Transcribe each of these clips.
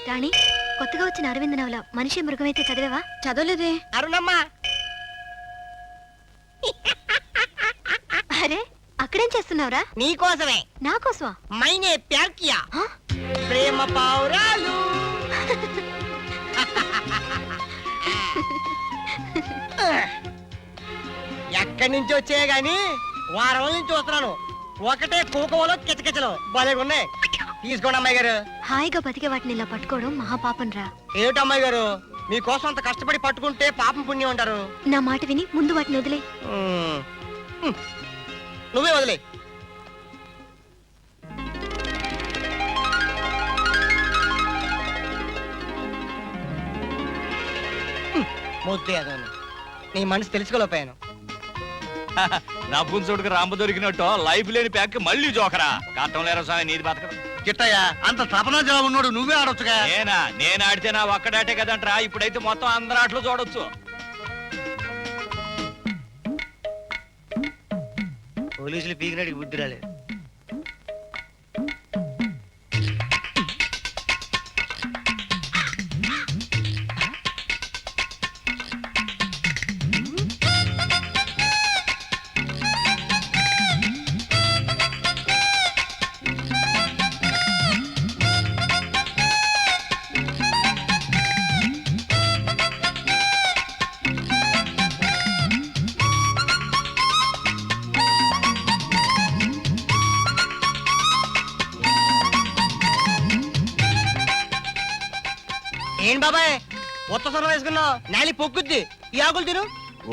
రాణి, కొత్తగా వచ్చిన అరవింద్ నవల మనిషి మృగమైతే చదివావా? చదవలేదే. అరుణమ్మా, అరే, అక్కడేం చేస్తున్నావురా? నీకోసమే. నా కోసమా? మైనే ప్యార్ కియా. హ? ప్రేమ పావురాలు. ఎక్కడి నుంచి వచ్చాయి గాని వారం నుంచి చూస్తున్నాను. ఒకటే కూకంలో కిచకిచలు భలేగున్నాయి. తీసుకోండి అమ్మాయి గారు. హాయిగా బతికే వాటిని ఇలా పట్టుకోవడం మహాపాపం రా. ఏమిటి అమ్మాయి గారు, మీకోసం అంత కష్టపడి పట్టుకుంటే పాపం పుణ్యం అంటారు. నా మాట విని ముందు వాటిని వదిలే. నువ్వే వదిలే. ముద్దే అదని నీ మనసు తెలుసుకోలేకపోయాను. నా పుంజుడికి రాంబ దొరికినట్టు లైఫ్ లేని ప్యాక్ మళ్ళీ జోకరా. కాటం లేరా స్వామి, నీది బతకదు. గిట్టయ్య, అంత తపన జవాబు ఉన్నాడు, నువ్వే ఆడొచ్చుగా. నేను ఆడితే నా ఒక్కడాటే కదంటరా. ఇప్పుడైతే మొత్తం అందరూ ఆటలు చూడొచ్చు. పోలీసులు పీకినడికి బుద్ధి రాలేదు. ఏం బాబాయ్, కొత్త సొరం వేసుకున్నావు, నాలి పొక్కుద్ది. ఈ ఆకులు తిను.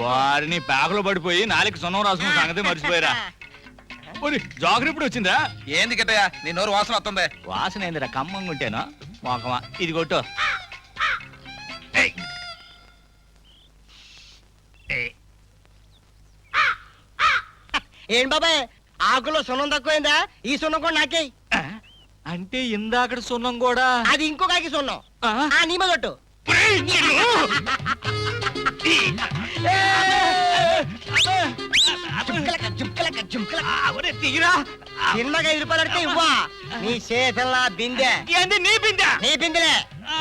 వారిని ప్యాకులో పడిపోయి నాలుగు సొన్నం రాసుకున్న సంగతి మర్చిపోయారా. జాగ్రత్త ఇప్పుడు వచ్చిందా? ఏంది గిట్టయ్య, నీ నోరు వాసన వస్తుంది. వాసన ఏందిరా, కమ్మంగా ఉంటేనా మోకమా. ఇది కొట్టు. ఏం బాబాయ్, ఆకులో సున్నం తక్కువైందా? ఈ సున్నం కూడా నాకే. అంటే ఇందాకటి సున్నం కూడా అది ఇంకొక ఆకి సున్నం. నీ మొదట్టు సినిమాకి 5 రూపాయలు అడితే ఇవ్వా. నీ చేతల్లా బిందె. నీ బిందె? నీ బిందెలే.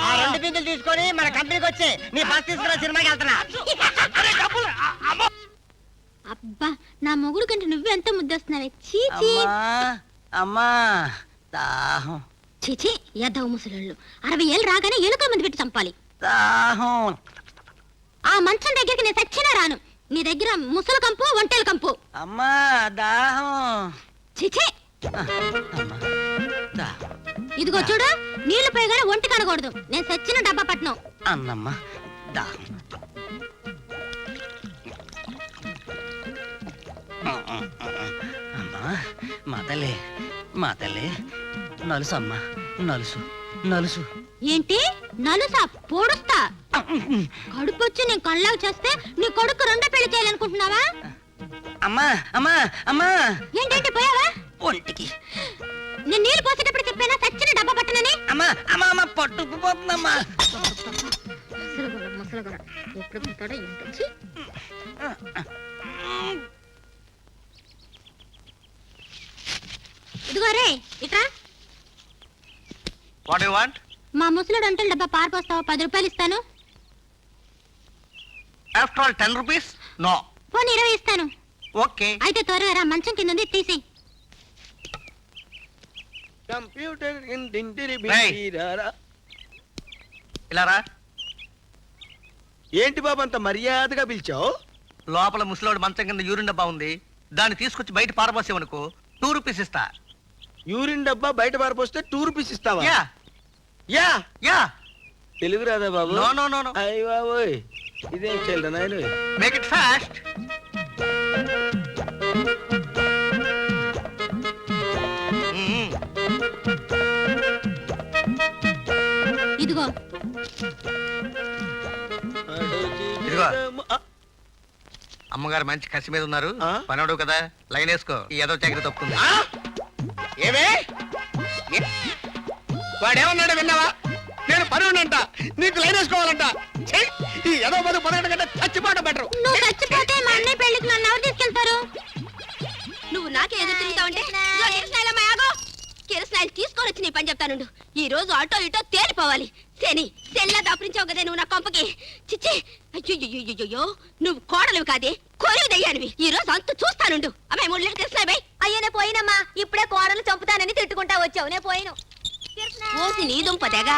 ఆ 2 బిందెలు తీసుకొని మన కంపెనీకి వచ్చి నీ బస్ తీసుకురా, సినిమాకి వెళ్తున్నా. అబ్బా, నా మొగుడు కంటే నువ్వెంత ముద్దొస్తున్నావే. చీచీ అమ్మా దాహం. చీచీ, ఎద్దవు ముసలోళ్ళు. 60 ఏళ్ళు రాగానే ఎలుకల మంది పెట్టి చంపాలి. దాహం. ఆ మంచం దగ్గరికి నేను సచ్చినా రాను. నీ దగ్గర ముసలు కంపు, ఒంటెల కంపు. అమ్మా దాహం. చీచీ, ఇదిగో చూడు, నీళ్లు పోయగానే ఒంటి కనకూడదు. నేను సచ్చిన డబ్బా పట్నం. అన్నమ్మా దాహం. అమ్మా మతలే మతలే. నలుసు అమ్మా, నలుసు నలుసు. ఏంటి నలుసా? పొడుస్తా. కడుపొచ్చి నేను కళ్ళకు చేస్తే నీ కొడుకు 2 పెళ్లి చేయాలనుకుంటున్నావా? అమ్మా అమ్మా అమ్మా. ఏంటంటే పోయావా? ఒంటికి నేను నీళ్ళు పోసేటప్పుడు చెప్పానా సచ్చిన డబ్బా పట్టనని? అమ్మా అమ్మా అమ్మా, పట్టుకుపోతుందమ్మా. ముసలగొర ఎప్పుడు పుట్టాడో ఏంటొచ్చి. ఇదిగో రే, ఇట్రా. What you want? మా ముసలుడు అంటే డబ్బా పారిపోస్తావా? 10 రూపాయలు ఇస్తాను. After all 10 rupees? నో. పోనీ 20 ఇస్తాను. ఓకే. అయితే త్వరగా రా, మంచం కింద ఉంది, తీసేయ్. కంప్యూటర్ ఇలా రా. ఏంటి బాబు అంత మర్యాదగా పిలిచావు? లోపల ముసలోడు మంచం కింద యూరిన్ డబ్బా ఉంది, దాన్ని తీసుకొచ్చి బయట పారబోసేవనుకో 2 రూపీస్ ఇస్తా. యూరిన్ డబ్బా బయట పారిపోస్తే 2 రూపీస్ ఇస్తావా? Yeah yeah yeah. తెలుగు రాదా బాబు? No no no no. అయ్య బాబోయ్, ఇదేం చెల్లి నాయన. Make it fast. ఇదిగో ఇదిగో. అమ్మగారు మంచి కసి మీద ఉన్నారు, పనోడు కదా, లైన్ వేసుకో. ఈ ఏదో చక్కెర తప్పుకుంది. ఏమే వాడేమన్నాడు విన్నావా? నేను పనుండంట, నీకు లైన్ వేసుకోవాలంట. ఈ ఏదో పని పనుండ కంటే చచ్చిపోవడం బెటర్. నువ్వు చచ్చిపోతే మా అన్నయ్య పెళ్లికి నన్ను ఎవరు తీసుకెళ్తారు? నువ్వు నాకే ఎదురు తిరుగుతావంటే కిరసనాయిలు తీసుకో. తీసుకొని వచ్చి నీ పని చెప్తానుండు. ఈ రోజు ఆటో ఇటో తేలిపోవాలి. శని సెల్లా దాపురించావు కదే నువ్వు నా కొంపకి. చిచ్చి, అయ్యో నువ్వు కోడలివి కాదే, కొలువు దయ్యానివి. ఈ రోజు అంత చూస్తానుండు. అమ్మాయి 3 లీటర్లు తెలిసినా బై. అయ్యనే పోయినమ్మా, ఇప్పుడే కోడలు చంపుతానని తిట్టుకుంటా వచ్చావు. నే పోయిను. పోసి నీ దుంపదేగా.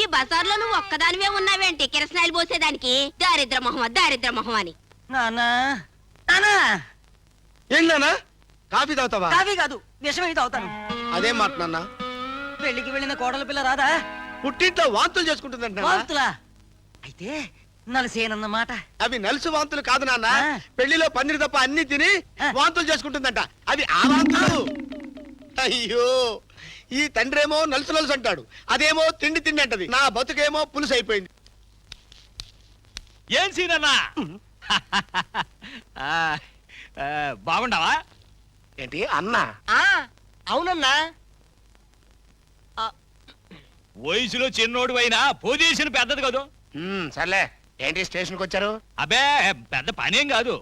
ఈ బజార్లో నువ్వు ఒక్కదానివే ఉన్నావేంటి కిరసనాయిలు పోసేదానికి? దారిద్ర మొహం అని. నానా నానా ఏంటన్నా కాఫీ తాగుతావా? కాఫీ కాదు, విషం ఇది అవుతాను. అదేం మాట నాన్న? పెళ్లికి వెళ్ళిన కోడల పిల్ల రాదా? పుట్టింట్లో వాంతులు చేసుకుంటుందంట. వాంతులా? అయితే నలసేనన్నమాట. అవి నలుసు వాంతులు కాదు నాన్న, ఆ. పెళ్లిలో పన్నీరు తప్ప అన్ని తిని ఆ. వాంతులు చేసుకుంటుందంట. అవి ఆ వాంతులు. అయ్యో, ఈ తండ్రేమో నలుసు అంటాడు, అదేమో తిండి తిండి అంటది. నా బతుకేమో పులుసు అయిపోయింది. ఏం సీనన్నా బాగుండవా? ఏంటి అన్న? అవునన్నా. వయసులో చిన్నోడు అయినా పొజిషన్ పెద్దది కదా. సర్లే, ఏంటి స్టేషన్కి వచ్చారు? అబే పెద్ద పనేం కాదు.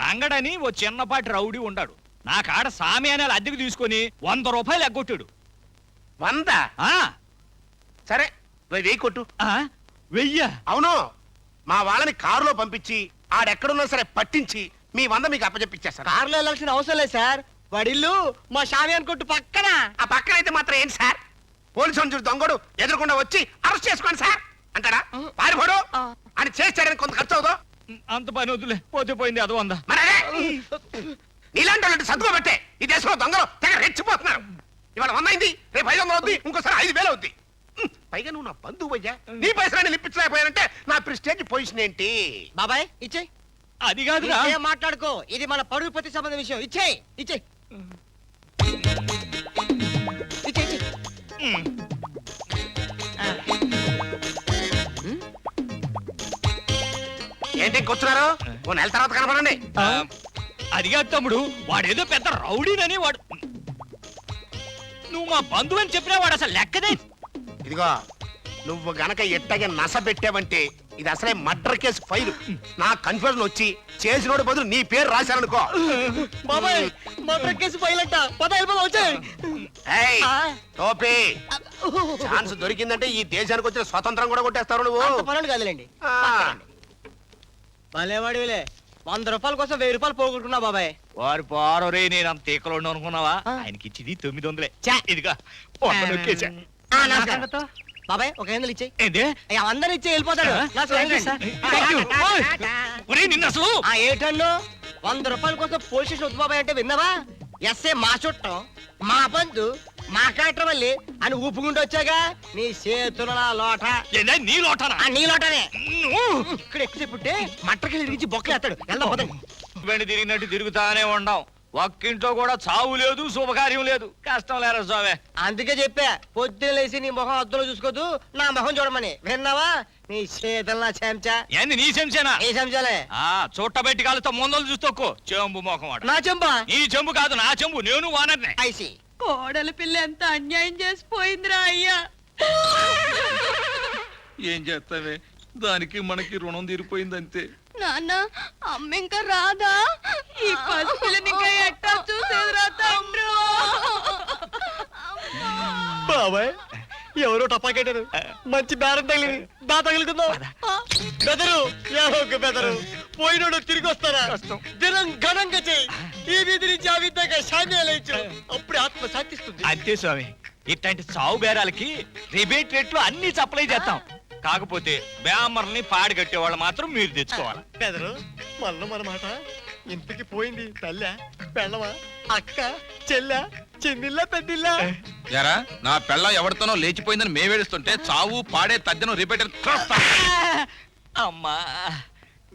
రంగడని ఓ చిన్నపాటి రౌడీ ఉండాడు. నా కాడ సామ్యానాలు అద్దెకు తీసుకొని 100 రూపాయలు ఎగ్గొట్టాడు. 100? ఆ, సరే, 1000 కొట్టు. ఆ, 1000? అవును, మా వాళ్ళని కారులో పంపించి ఆడెక్కడున్నా సరే పట్టించి మీ 100 మీకు అప్పచెప్పించేస్తారు. కారులో వెళ్ళాల్సిన అవసరం లేదు సార్. వాడిల్లు మా షామియాన్ కొట్టు పక్కన. ఆ పక్కన అయితే మాత్రం ఏంటి సార్? పోలీసు చూసి దొంగడు ఎదురుకుండా వచ్చి అరెస్ట్ చేసుకోండి సార్ అంటాడా? పారిపోడు అని చేస్తాడని కొంత ఖర్చు అవుదో. అంత పని వద్దులే, పోతే పోయింది. అది 100. మరి అదే నీలాంటి వాళ్ళంటే సర్దుకోబట్టే ఈ దేశంలో దొంగలు తెగ రెచ్చిపోతున్నారు. ఇవాళ 100 అయింది, రేపు 500 అవుద్ది, ఇంకోసారి 5000 అవుద్ది. పైగా నువ్వు నా బంధువు అయ్యా, నీ పైసలు లిప్పించలేకపోయానంటే నా ప్రెస్టేజ్ పొజిషన్ ఏంటి? బాబాయ్ ఇచ్చేయ్. అది కాదురా. ఏం మాట్లాడుకో, ఇది మన పరుగు ప్రతి సంబంధ విషయం. ఇచ్చేయ్ ఇచ్చేయ్. ఇచ్చేయ్. ఏంటి కూర్చున్నారు? ఓ నెల తర్వాత కనపడండి. అది కాదు తమ్ముడు, వాడేదో పెద్ద రౌడీనని వాడు. నువ్వు మా బంధువు అని చెప్పినా వాడు అసలు లెక్కదే. ఇదిగో, నువ్వు గనక ఎట్టగా నస పెట్టావంటే ఇది అసలే మర్డర్ కేసు ఫైల్. నా కన్ఫ్యూజన్ వచ్చి చేసినోడు బదులు నీ పేరు రాశారనుకో. బాబాయ్ మా ప్రక్కేసి పోయినట్ట. పద వెళ్ళిపోదాం, వచ్చేయ్. ఏయ్, టోపీ, ఛాన్స్ దొరికిందంటే ఈ దేశానికి వచ్చిన స్వతంత్రం కూడా కొట్టేస్తారు నువ్వు. అంత పనులు కాదులేండి. ఆ. భలేవాడివిలే, 100 రూపాయల కోసం 1000 రూపాయలు పోగొట్టుకున్నా బాబాయ్. వారు పారరే, నేను అంత తీకలో అనుకున్నావా? ఆయనకి ఇచ్చింది 900. చా, ఇదిగా నొక్కేసా. బాబాయ్ ఒక 500 ఇచ్చేయ్. ఏంటి? అందరూ ఇచ్చే వెళ్ళిపోతాడు. నా స్నేహితుడు. Thank you. ఓయ్! ఒరేయ్, నిన్ను అసలు ఏటన్ను 100 రూపాయల కోసం పోలీస్ స్టేషన్ వద్దు బాబాయ్ అంటే విన్నావా? ఎస్ఏ మా చుట్టం, మా బంధు, మా కాటర్ వల్లి అని ఊపుకుంటూ వచ్చాగా నీ చేతుల నా లోట. ఏందా నీ లోటనా? ఆ నీ లోటనే. నువ్వు ఇక్కడ ఎక్కువసేపుంటే మట్టకి ఇరిగించి బొక్కలేస్తాడు. వెళ్దాం పదండి. వెండి తిరిగినట్టు తిరుగుతానే ఉండాం. ఒక్కింట్లో కూడా చావు లేదు, శుభకార్యం లేదు. కష్టం లేరా స్వామి. అందుకే చెప్పా, పొద్దున లేసి నీ మొహం అద్దంలో చూసుకోదు, నా మొహం చూడమని. విన్నావా? నీ చేతుల నా చెంచా. ఏంది నీ చెంచానా? ఏ చెంచాలే? చుట్టబెట్టి కాలుతో ముందలు చూస్తోకో. చెంబు మొఖం వాడు. నా చెంపా. నీ చెంబు కాదు, నా చెంబు. నేను వానర్నే. ఐసి కోడల పిల్ల ఎంత అన్యాయం చేసిపోయిందిరా అయ్యా. ఏం చేస్తావే, దానికి మనకి రుణం తీరిపోయిందంతే. నాన్న, అమ్మ ఇంకా రాదా? ఈ పసిపిల్లని ఇంకా ఎట్టా చూసేదిరా తండ్రి. బాబాయ్ ఎవరో టపాకెట్టారు. మంచి బేరం తగిలింది. దా తగులుకుందాం. బెదరు ఎవరొక్క బెదరు. పోయినోడు తిరిగి వస్తారా? దినం ఘనంగా చేయి. ఈ వీధి నుంచి ఆ విధంగా శాంతి అప్పుడు ఆత్మ శాంతిస్తుంది. అంతే స్వామి. ఇట్లాంటి చావు బేరాలకి రిబేట్ రేట్లు అన్ని సప్లై చేస్తాం. కాకపోతే బ్యామర్ని పాడి కట్టే వాళ్ళు మాత్రం మీరు తెచ్చుకోవాలి. బెదరు మళ్ళీ మన మాట ఇంటికి పోయింది. తల్లా పెళ్ళవా, అక్క, చెల్ల, చిన్నిల్లా, పెద్దిల్లా? యారా, నా పెళ్ళ ఎవరితోనో లేచిపోయిందని మేవేడుస్తుంటే చావు పాడే తద్దెను రిపీటర్. అమ్మా,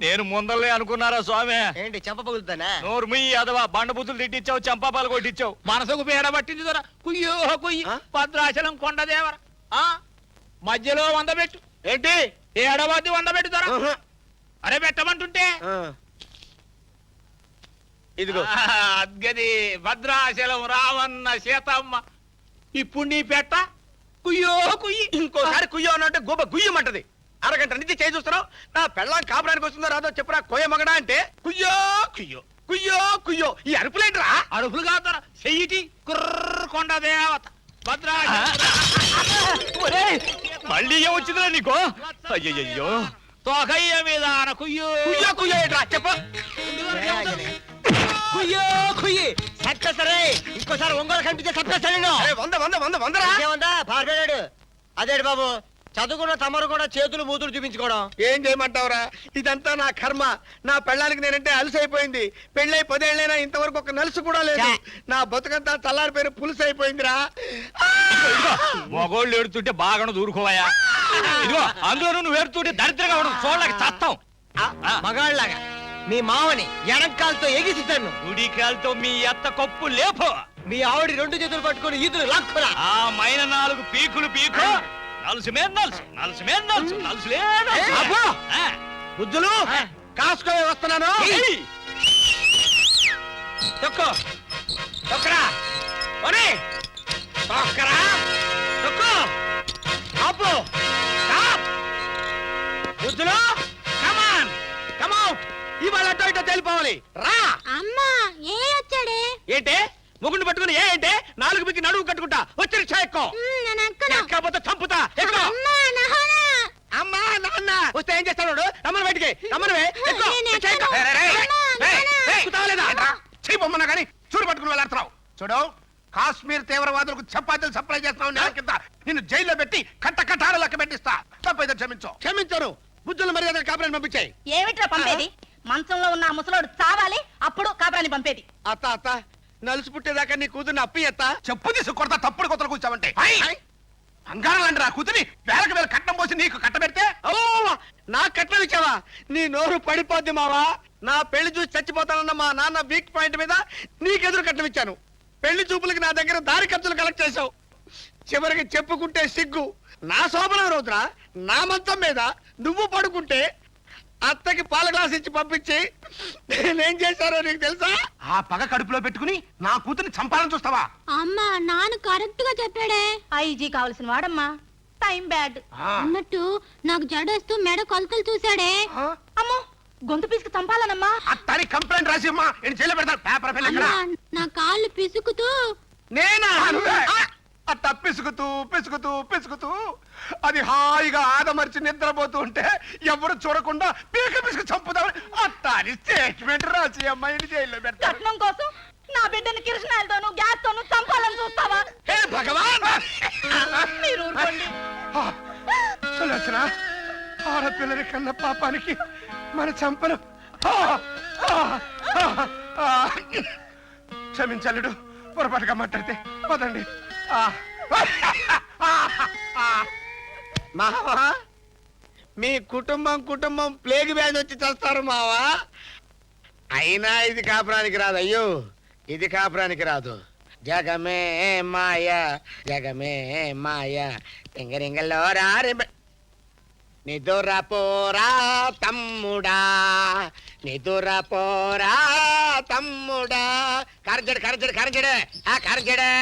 నేను ముందల్లే అనుకున్నారా స్వామి? ఏంటి చెంప పగులుతానా? నోరు ముయ్యి అదవా, బండబుద్ధులు తిట్టించావు, చంపాపాలు కొట్టించావు. మనసుకు పీడ పట్టింది దొర. కుయ్యో కుయ్యి భద్రాచలం కొండదేవర. మధ్యలో 100 పెట్టు. ఏంటి? ఏడవద్ది 100 పెట్టు దొర. అరే పెట్టమంటుంటే ఇదిగో. అద్గది భద్రాచలం రావన్న సీతమ్మ. ఇప్పుడు నీ పెట్ట కుయ్యో కుయ్యి. ఇంకోసారి కుయ్యో అన్నట్టే గోబ గుయ్యమంటది. అరగంట నుంచి చేయి చూస్తున్నావు. నా పెళ్ళం కాపురానికి వస్తుందో రాదో చెప్పురా కోయ మగడా అంటే కుయ్యో కుయ్యో కుయ్యో కుయ్యో. ఈ అరుపులేంట్రా? అడుపులు కాదు చెయ్యిటి కుర్ర కొండ దేవత. ఒరేయ్, మళ్ళీ ఏమొచ్చిందిరా నీకో? అయ్యయ్యో, తోకయ్య మీద ఆన కుయ్యో కుయ్యో కుయ్యో ఏంట్రా చెప్పు. కుయ్యో కుయ్యి సరే ఇంకోసారి ఒంగోలు కనిపించే సప్పేస్తాను నేను. అరే, వందరా ఏమందా పారిపోయాడు. అదేడు బాబు, చదువుకున్న తమరు కూడా చేతులు మూతులు చూపించుకోవడం. ఏం చేయమంటావురా? ఇదంతా నా కర్మ. నా పెళ్ళానికి నేనంటే అలసైపోయింది. పెళ్ళై 10 ఏళ్ళైనా ఇంతవరకు ఒక నలుసు కూడా లేదు. నా బతుకంతా చల్లారిపోయిన పులుసు అయిపోయిందిరా. మగోళ్ళు ఏడుతుంటే బాగా దూరుకోవాయా. ఇదిగో అందులో నువ్వు ఏడుతుంటే దరిద్రంగా ఉండదు, చూడలేక చస్తాం. మగాళ్ళలాగా మీ మావని ఎడంకాలతో ఎగిసితాను. గుడికాలతో మీ అత్త కొప్పు లేపు. మీ ఆవిడ 2 చేతులు పట్టుకొని ఈదులు లాక్కురా. ఆ మైన 4 పీకులు పీకు. నలుసు మీద నలుసు, నలుసు మీద నలుసు, నలుసులే నలుసు. అబ్బో! ఆ, బుద్ధులు కాసుకో వస్తున్నాను. ఏయ్! తొక్కో తొక్కరా ఒరే తొక్కరా తొక్కో ఆపు స్టాప్ బుద్ధులు కమాన్ కమౌట్. ఇవాళ అటో ఇటో తెలిపోవాలి. రా అమ్మా ఏ వచ్చాడే ఏంటే ముగుండు పట్టుకుని ఏంటే 4 బిక్కి నడువు కట్టుకుంటా వచ్చి రిక్షా ఎక్కువ. ఎక్కకపోతే చంపుతా ఎక్కువ. అమ్మా నాన్న వస్తే ఏం చేస్తాడు? రమ్మని బయటికి రమ్మనివే. చెయ్యమ్మన్నా కానీ చూడు పట్టుకుని వెళ్ళాడుతున్నావు. చూడు, కాశ్మీర్ తీవ్రవాదులకు చపాతీలు సప్లై చేస్తున్నావు. నెల కింద నిన్ను జైల్లో పెట్టి కట్టాలు లెక్క పెట్టిస్తా. తప్పైతే క్షమించరు. బుద్ధులు మర్యాద కాపురాన్ని పంపించాయి. ఏమిట్రా పంపేది? మంచంలో ఉన్న ఆ ముసలోడు చావాలి, అప్పుడు కాపురాన్ని పంపేది. అత్త నలుసు పుట్టేదాకా నీ కూతుర్ని అప్పి ఎత్తా. చెప్పు తీసు కొడతా. తప్పుడు కొత్తలు కూర్చావంటే బంగారం లాంటి రా కూతుని వేలకు వేల కట్నం పోసి నీకు కట్టబెడితే నాకు కట్నం ఇచ్చావా? నీ నోరు పడిపోద్ది మావా. నా పెళ్లి చూసి చచ్చిపోతానన్న మా నాన్న వీక్ పాయింట్ మీద నీకెదురు కట్నం ఇచ్చాను. పెళ్లి చూపులకి నా దగ్గర దారి ఖర్చులు కలెక్ట్ చేశావు. చివరికి చెప్పుకుంటే సిగ్గు. నా శోభనం రోజున నా మంచం మీద నువ్వు పడుకుంటే అత్తకి పాల గ్లాస్ ఇచ్చి పంపించి నేనేం చేశారో నీకు తెలుసా? ఆ పగ కడుపులో పెట్టుకుని నా కూతుర్ని చంపాలని చూస్తావా? అమ్మా నాన్న కరెక్ట్ గా చెప్పాడే. ఐజీ కావలసిన వాడమ్మా. టైం బ్యాడ్ అన్నట్టు నాకు జడేస్తూ మెడ కొలతలు చూశాడే. అమ్మో గొంతు పిసుకు చంపాలనమ్మా. అత్తని కంప్లైంట్ రాసి అమ్మా నేను జైలు పెడతాను. పేపర్ పెన్ ఎక్కడ? నా కాళ్ళు పిసుకుతూ నేనా? అట్ట పిసుకుతూ అది హాయిగా ఆదమర్చి నిద్రపోతూ ఉంటే ఎవరు చూడకుండా పీక పిసుకు చంపుతామని అట్టాని స్టేట్మెంట్ రాసి అమ్మాయిని జైల్లో పెడతాను. కట్నం కోసం నా బిడ్డను కిరసనాయలతోనూ గ్యాస్ తోనూ చంపాలని చూస్తావా? హే భగవాన్! మీరు ఊరుకోండి. సులోచన, ఆడపిల్లని కన్న పాపానికి మన చంపను క్షమించలుడు. పొరపాటుగా మాట్లాడితే పదండి. మావా, మీ కుటుంబం ప్లేగ్ వ్యాధి వచ్చి చేస్తారు మావా. అయినా ఇది కాపురానికి రాదు. అయ్యో ఇది కాపురానికి రాదు. జగమే మాయ రింగరింగల్లో రారింబ. నిదురపోరా తమ్ముడా, నిదురపోరా తమ్ముడా. కరజడు ఆ కరజడే